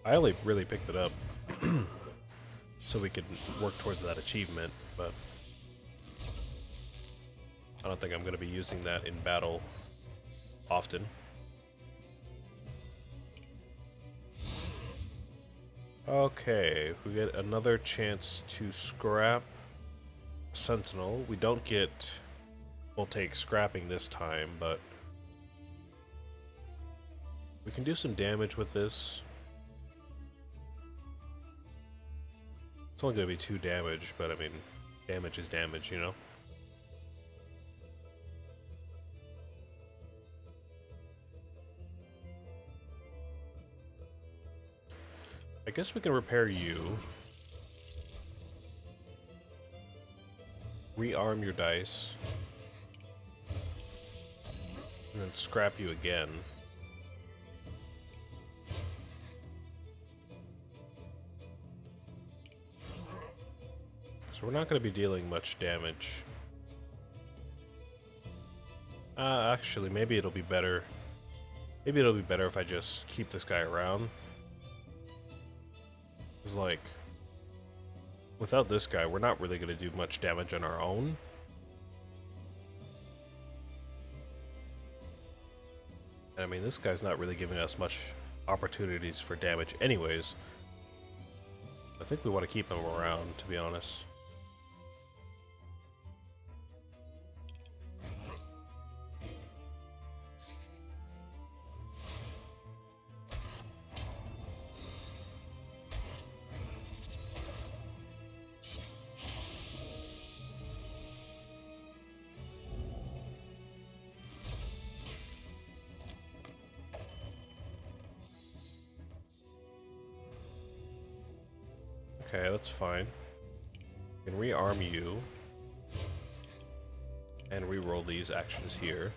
I only really picked it up so we could work towards that achievement, but I don't think I'm going to be using that in battle often. Okay, we get another chance to scrap Sentinel. We don't get... We'll take scrapping this time, but we can do some damage with this. It's only going to be 2 damage, but I mean, damage is damage, you know? I guess we can repair you. Rearm your dice. And then scrap you again. So we're not going to be dealing much damage. Actually, maybe it'll be better. Maybe it'll be better if I just keep this guy around. It's like, without this guy, we're not really going to do much damage on our own. I mean, this guy's not really giving us much opportunities for damage anyways. I think we want to keep him around, to be honest. Okay, that's fine. We can rearm you. And re-roll these actions here.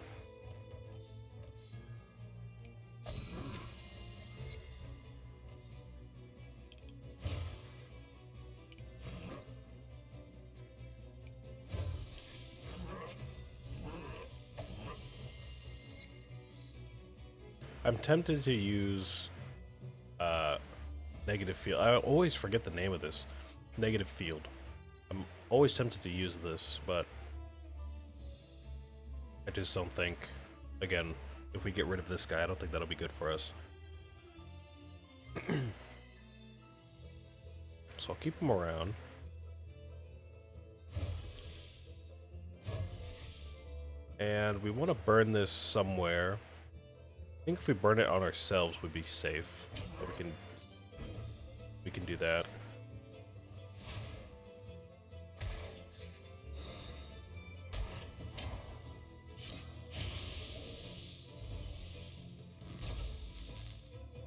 I'm tempted to use negative field. I always forget the name of this. Negative field. I'm always tempted to use this, but I just don't think, again, if we get rid of this guy, I don't think that'll be good for us. So I'll keep him around. And we want to burn this somewhere. I think if we burn it on ourselves, we'd be safe. But we can do that.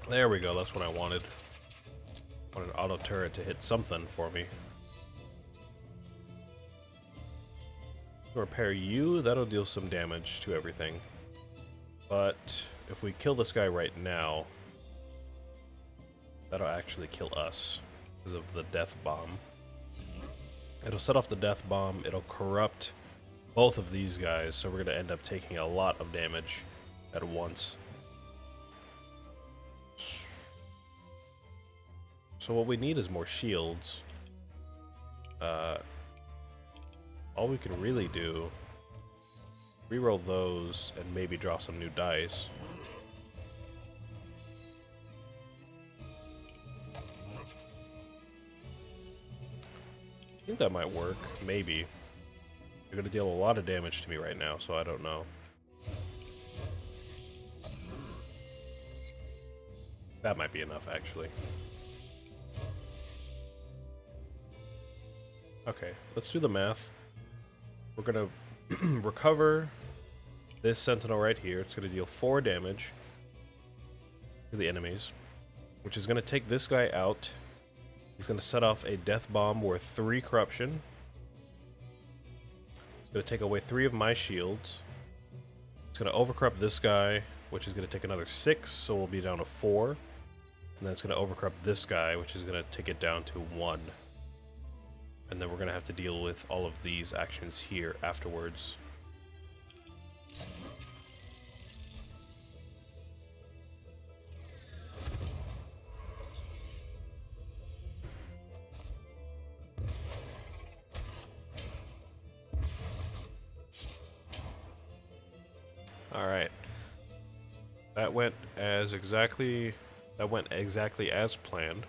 There we go, that's what I wanted. I wanted an auto turret to hit something for me. Repair you, that'll deal some damage to everything. But if we kill this guy right now, that'll actually kill us because of the death bomb. It'll set off the death bomb, it'll corrupt both of these guys, so we're going to end up taking a lot of damage at once. So what we need is more shields. All we can really do, reroll those and maybe draw some new dice. I think that might work, maybe. You're gonna deal a lot of damage to me right now, so I don't know. That might be enough, actually. Okay, let's do the math. We're gonna recover this sentinel right here. It's gonna deal 4 damage to the enemies, which is gonna take this guy out. He's gonna set off a death bomb worth 3 corruption. It's gonna take away 3 of my shields. It's gonna overcorrupt this guy, which is gonna take another 6, so we'll be down to 4. And then it's gonna overcorrupt this guy, which is gonna take it down to 1. And then we're gonna have to deal with all of these actions here afterwards. Alright. That went exactly as planned.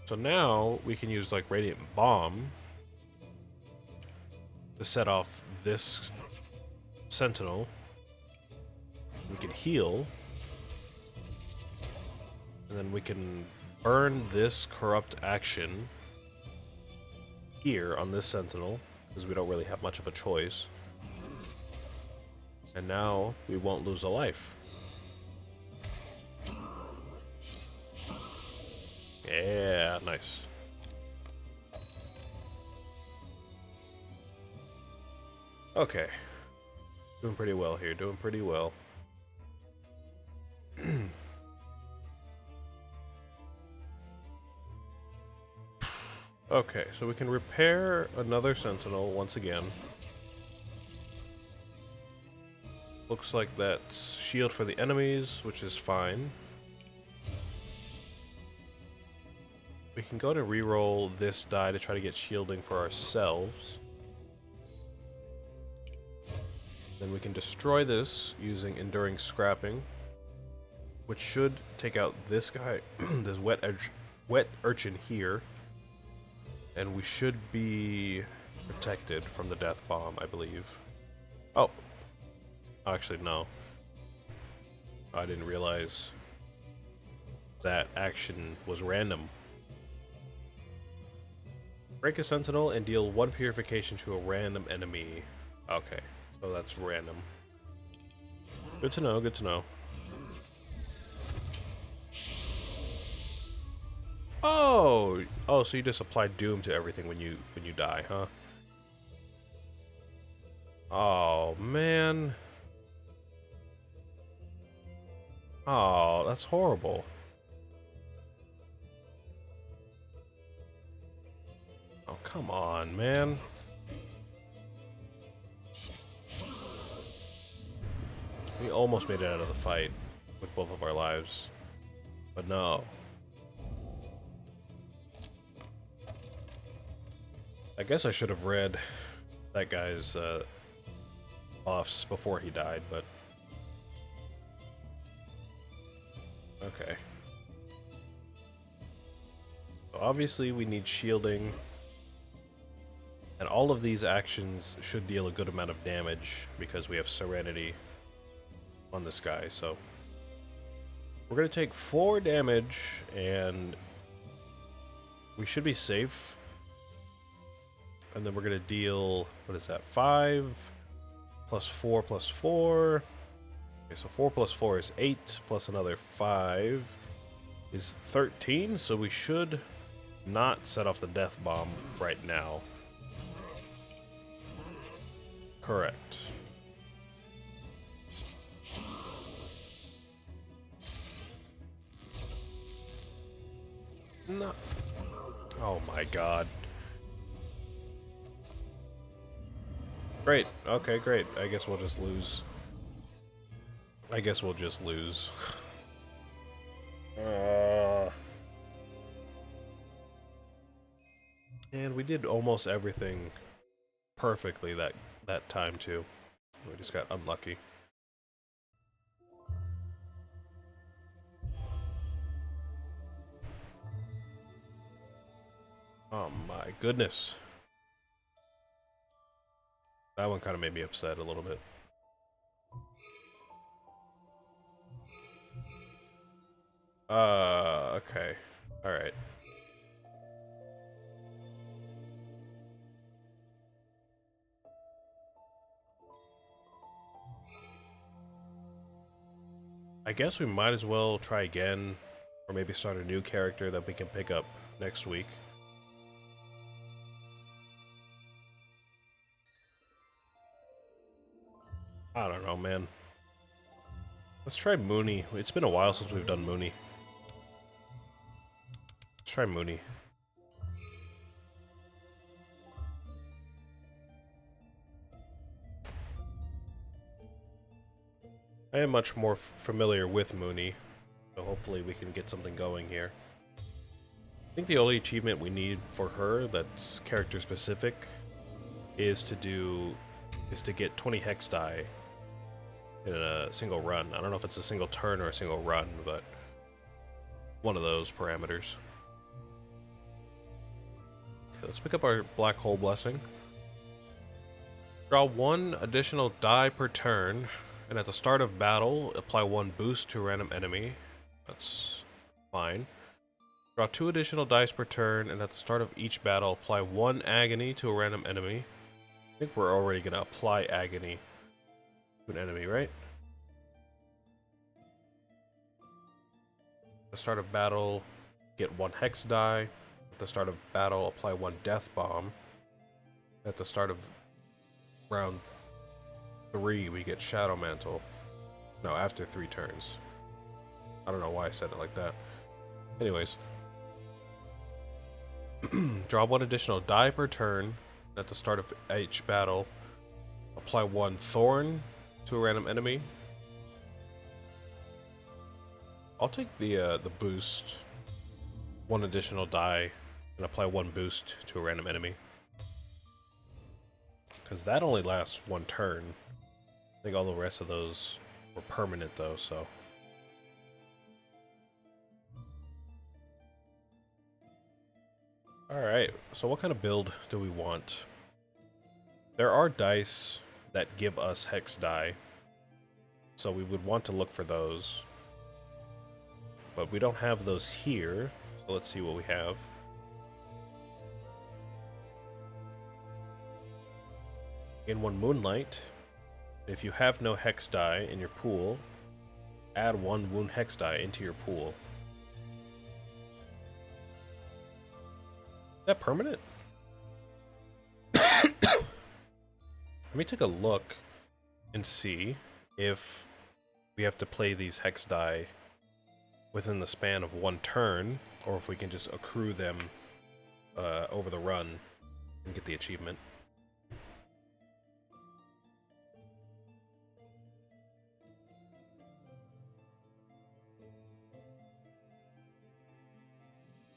So now we can use like Radiant Bomb to set off this Sentinel. We can heal. And then we can burn this corrupt action here on this Sentinel, because we don't really have much of a choice. And now we won't lose a life. Yeah, nice. Okay. Doing pretty well here, doing pretty well. Okay, so we can repair another Sentinel once again. Looks like that's shield for the enemies, which is fine. We can go to reroll this die to try to get shielding for ourselves. Then we can destroy this using Enduring Scrapping, which should take out this guy, this wet urchin here. And we should be protected from the death bomb, I believe. Oh. Actually, no. I didn't realize that action was random. Break a Sentinel and deal 1 purification to a random enemy. Okay, so that's random. Good to know, good to know. Oh! Oh, so you just apply Doom to everything when you die, huh? Oh, man. Oh, that's horrible. Oh, come on, man. We almost made it out of the fight with both of our lives. But no. I guess I should have read that guy's buffs before he died, but... Okay. So obviously we need shielding. And all of these actions should deal a good amount of damage because we have Serenity on this guy, so... We're gonna take 4 damage, and we should be safe. And then we're gonna deal, what is that, 5 plus 4 plus 4. Okay, so 4 plus 4 is 8, plus another 5 is 13, so we should not set off the death bomb right now. Correct. No. Oh my god. Great. Okay, great. I guess we'll just lose. I guess we'll just lose. And we did almost everything perfectly that time too. We just got unlucky. Oh my goodness. That one kind of made me upset a little bit. Okay. Alright. I guess we might as well try again, or maybe start a new character that we can pick up next week. I don't know, man. Let's try Mooney. It's been a while since we've done Mooney. Let's try Mooney. I am much more familiar with Mooney, so hopefully we can get something going here. I think the only achievement we need for her that's character specific is to get 20 hex die in a single run. I don't know if it's a single turn or a single run, but one of those parameters. Okay, let's pick up our Black Hole Blessing. Draw 1 additional die per turn, and at the start of battle, apply 1 boost to a random enemy. That's fine. Draw 2 additional dice per turn, and at the start of each battle, apply 1 agony to a random enemy. I think we're already going to apply agony to an enemy, right? At the start of battle, get 1 hex die. At the start of battle, apply 1 death bomb. At the start of round 3, we get Shadow Mantle. No, after 3 turns. I don't know why I said it like that. Anyways. Draw 1 additional die per turn. At the start of each battle, apply 1 Thorn to a random enemy. I'll take the boost. 1 additional die and apply 1 boost to a random enemy. Because that only lasts 1 turn. I think all the rest of those were permanent though, so. Alright, so what kind of build do we want? There are dice that give us hex die, so we would want to look for those. But we don't have those here, so let's see what we have. In 1 Moonlight, if you have no hex die in your pool, add 1 wound hex die into your pool. Is that permanent? Let me take a look and see if we have to play these hex die within the span of 1 turn, or if we can just accrue them over the run and get the achievement.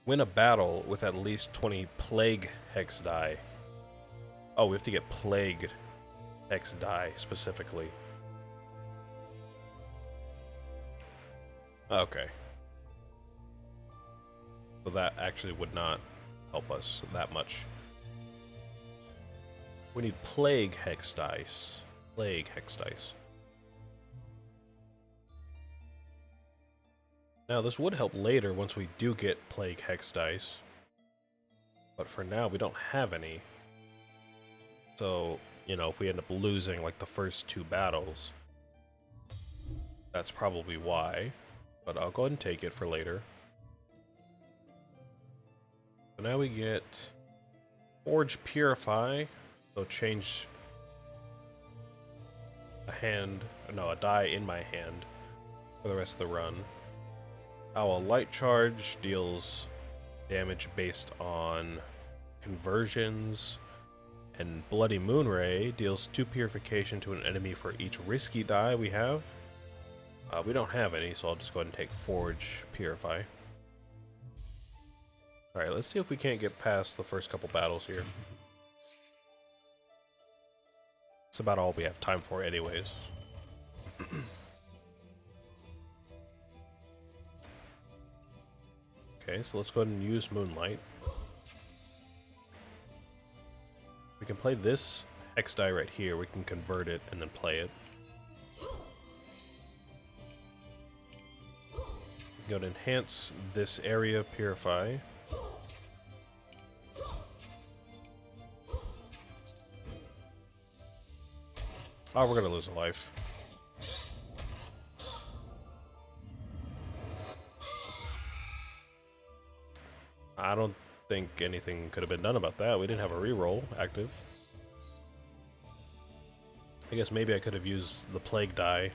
Win a battle with at least 20 plague hex die. Oh, we have to get plague hex die specifically. Okay. So that actually would not help us that much. We need plague hex dice. Plague hex dice. Now, this would help later once we do get plague hex dice. But for now, we don't have any. So, you know, if we end up losing like the first 2 battles, that's probably why. But I'll go ahead and take it for later. So now we get Forge Purify. So change a die in my hand for the rest of the run. Our Light Charge deals damage based on conversions, and Bloody Moonray deals 2 purification to an enemy for each risky die we have. We don't have any, so I'll just go ahead and take Forge Purify. Alright, let's see if we can't get past the first couple battles here. It's about all we have time for anyways. Okay, so let's go ahead and use Moonlight. We can play this hex die right here. We can convert it and then play it. We can go to enhance this area, purify. Oh, we're gonna lose a life. I don't think anything could have been done about that. We didn't have a reroll active. I guess maybe I could have used the plague die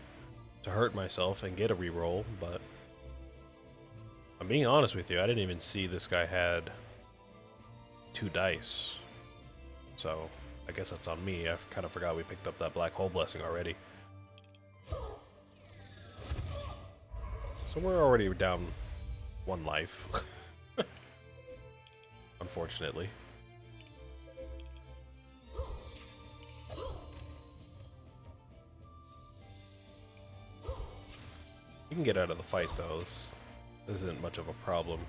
to hurt myself and get a reroll, but I'm being honest with you, I didn't even see this guy had 2 dice. So I guess that's on me. I kind of forgot we picked up that Black Hole Blessing already. So we're already down 1 life. Unfortunately. You can get out of the fight, though. This isn't much of a problem.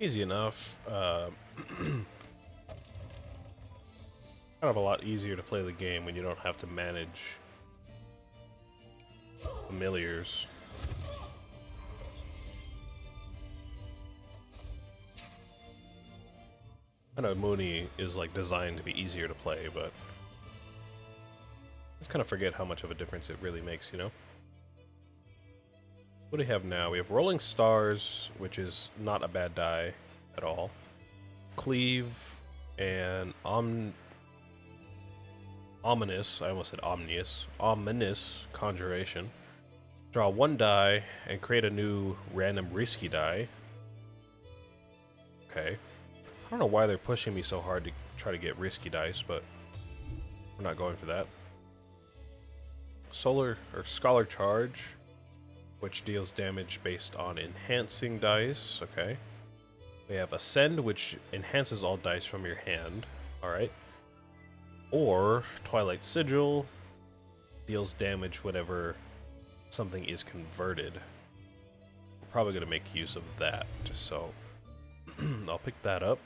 Easy enough. Kind of a lot easier to play the game when you don't have to manage familiars. I know Mooney is like designed to be easier to play, but I just kind of forget how much of a difference it really makes, you know? What do we have now? We have Rolling Stars, which is not a bad die at all. Cleave and Ominous, I almost said Omnious. Ominous Conjuration. Draw 1 die and create a new random risky die. Okay. I don't know why they're pushing me so hard to try to get risky dice, but we're not going for that. Scholar Charge, which deals damage based on enhancing dice. Okay. We have Ascend, which enhances all dice from your hand. Alright. Or Twilight Sigil, deals damage whenever something is converted. We're probably going to make use of that, so I'll pick that up.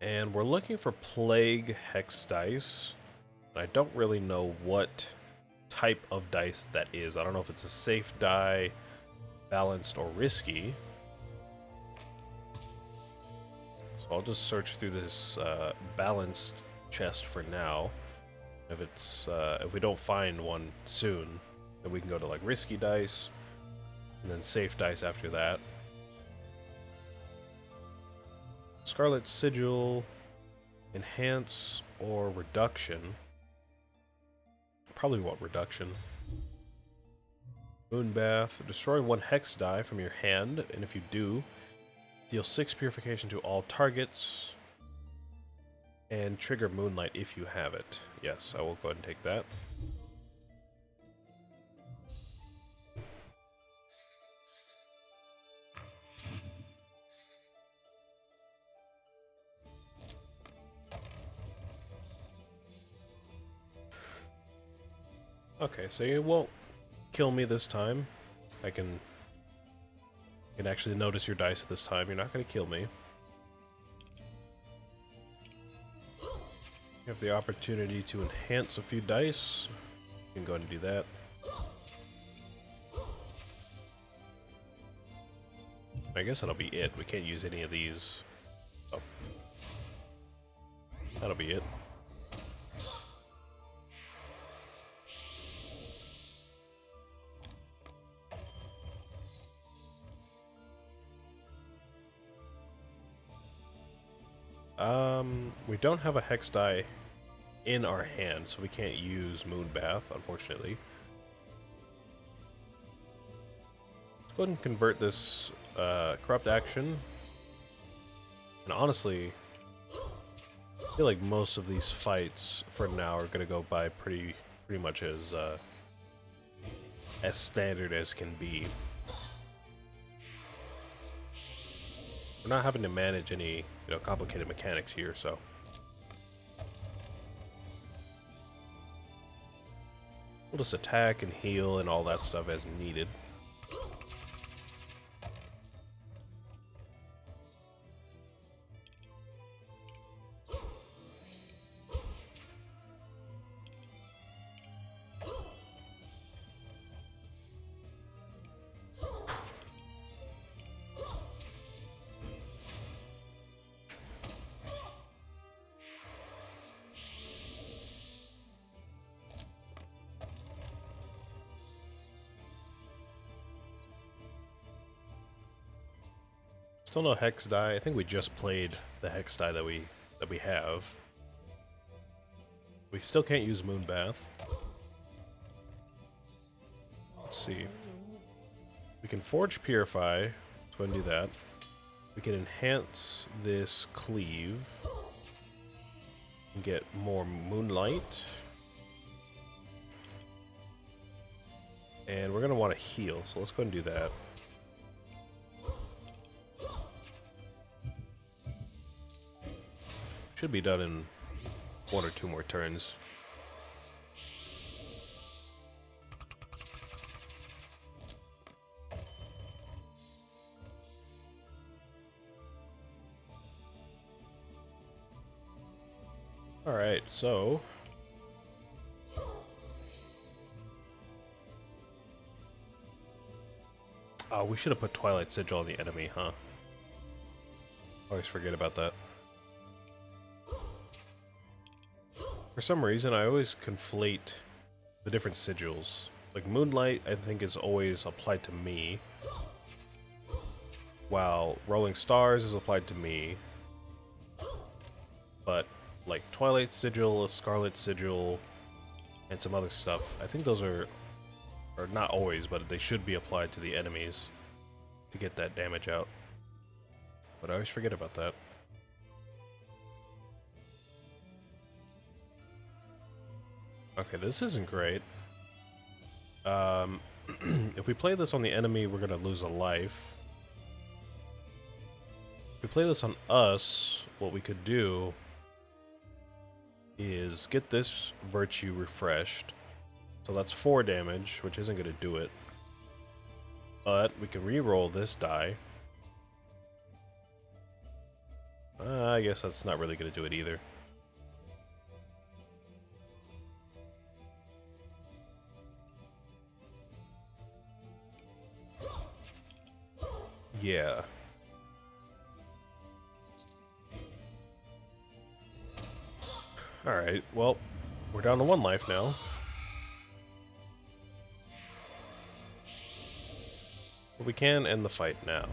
And we're looking for Plague Hex dice. I don't really know what type of dice that is. I don't know if it's a safe die, balanced, or risky. So I'll just search through this balanced chest for now. If we don't find one soon, then we can go to like risky dice, and then safe dice after that. Scarlet Sigil, enhance or reduction. Probably want reduction. Moonbath, destroy 1 hex die from your hand, and if you do, deal 6 purification to all targets, and trigger Moonlight if you have it. Yes, I will go ahead and take that. Okay, so you won't kill me this time. I can actually notice your dice this time. You're not going to kill me. You have the opportunity to enhance a few dice. You can go ahead and do that. I guess that'll be it. We can't use any of these. Oh. That'll be it. We don't have a hex die in our hand, so we can't use Moonbath, unfortunately. Let's go ahead and convert this corrupt action. And honestly, I feel like most of these fights for now are gonna go by pretty much as standard as can be. We're not having to manage any, complicated mechanics here, so. We'll just attack and heal and all that stuff as needed. Still no hex die. I think we just played the hex die that we have. We still can't use Moonbath. Let's see. We can Forge Purify. Let's go ahead and do that. We can enhance this Cleave. And get more Moonlight. And we're going to want to heal, so let's go ahead and do that. Should be done in 1 or 2 more turns. Alright, so... Oh, we should have put Twilight Sigil on the enemy, huh? Always forget about that. For some reason, I always conflate the different sigils. Like, Moonlight, I think, is always applied to me, while Rolling Stars is applied to me. But, like, Twilight Sigil, Scarlet Sigil, and some other stuff, I think those are not always, but they should be applied to the enemies to get that damage out. But I always forget about that. Okay, this isn't great. If we play this on the enemy, we're gonna lose a life. If we play this on us, what we could do is get this virtue refreshed. So that's 4 damage, which isn't gonna do it. But we can re-roll this die. I guess that's not really gonna do it either. Yeah. Alright, well, we're down to 1 life now. But we can end the fight now.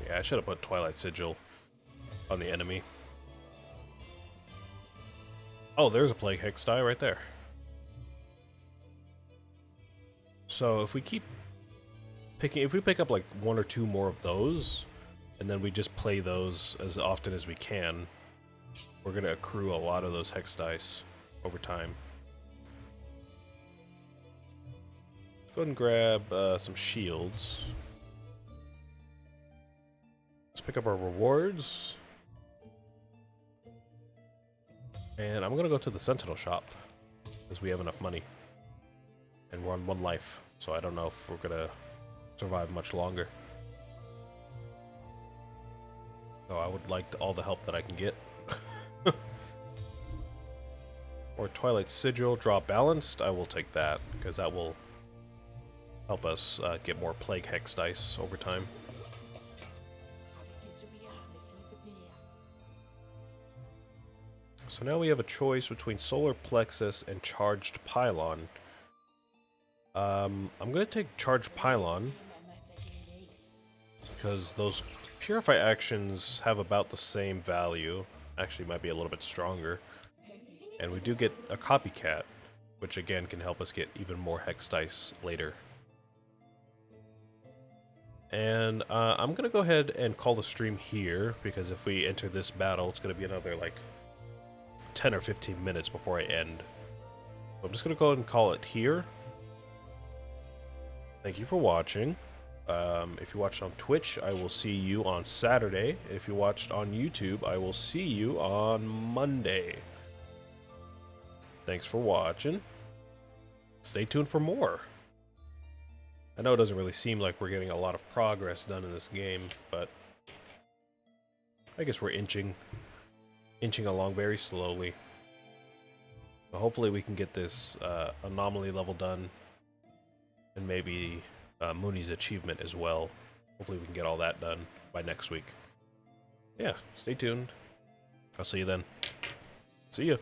Yeah, I should have put Twilight Sigil on the enemy. Oh, there's a Plague Hex die right there. So if we keep picking, if we pick up like 1 or 2 more of those, and then we just play those as often as we can, we're going to accrue a lot of those Hex dice over time. Let's go ahead and grab some shields. Let's pick up our rewards. And I'm going to go to the Sentinel shop, because we have enough money. And we're on 1 life, so I don't know if we're going to survive much longer. So I would like all the help that I can get. Or Twilight Sigil, draw balanced. I will take that, because that will help us get more Plague Hex dice over time. So now we have a choice between Solar Plexus and Charged Pylon. I'm going to take Charged Pylon, because those Purify actions have about the same value. Actually, might be a little bit stronger. And we do get a Copycat, which again can help us get even more Hex dice later. And I'm going to go ahead and call the stream here, because if we enter this battle, it's going to be another, like, 10 or 15 minutes before I end. So I'm just going to go ahead and call it here. Thank you for watching. If you watched on Twitch, I will see you on Saturday. If you watched on YouTube, I will see you on Monday. Thanks for watching. Stay tuned for more. I know it doesn't really seem like we're getting a lot of progress done in this game, but I guess we're inching along very slowly. So hopefully we can get this anomaly level done, and maybe Mooney's achievement as well hopefully we can get all that done by next week. Yeah, stay tuned. I'll see you then. See ya.